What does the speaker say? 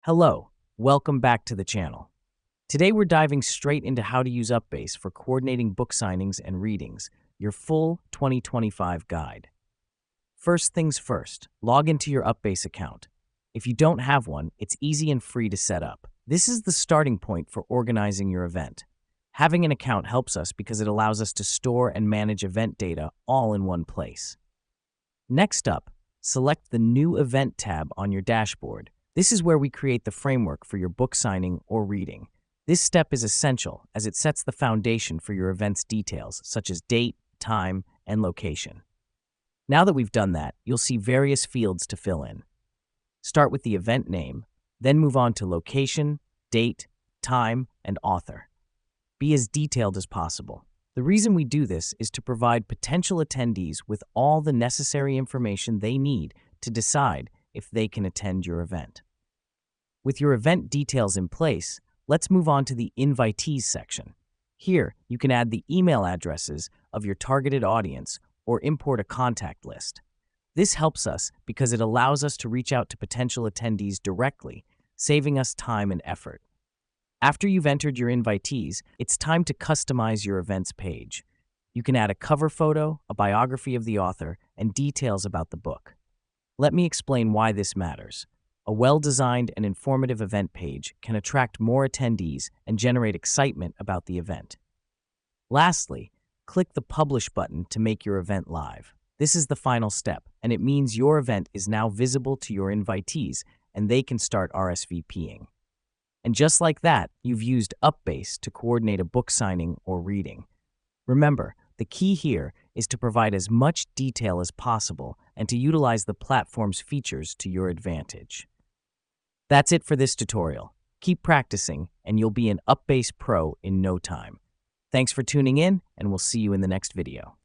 Hello, welcome back to the channel. Today we're diving straight into how to use UPBASE for coordinating book signings and readings, your full 2025 guide. First things first, log into your UPBASE account. If you don't have one, it's easy and free to set up. This is the starting point for organizing your event. Having an account helps us because it allows us to store and manage event data all in one place. Next up, select the New Event tab on your dashboard. This is where we create the framework for your book signing or reading. This step is essential as it sets the foundation for your event's details, such as date, time, and location. Now that we've done that, you'll see various fields to fill in. Start with the event name, then move on to location, date, time, and author. Be as detailed as possible. The reason we do this is to provide potential attendees with all the necessary information they need to decide if they can attend your event. With your event details in place, let's move on to the Invitees section. Here, you can add the email addresses of your targeted audience or import a contact list. This helps us because it allows us to reach out to potential attendees directly, saving us time and effort. After you've entered your invitees, it's time to customize your event's page. You can add a cover photo, a biography of the author, and details about the book. Let me explain why this matters. A well-designed and informative event page can attract more attendees and generate excitement about the event. Lastly, click the Publish button to make your event live. This is the final step, and it means your event is now visible to your invitees and they can start RSVPing. And just like that, you've used UPBASE to coordinate a book signing or reading. Remember, the key here is to provide as much detail as possible and to utilize the platform's features to your advantage. That's it for this tutorial. Keep practicing and you'll be an UPBASE pro in no time. Thanks for tuning in, and we'll see you in the next video.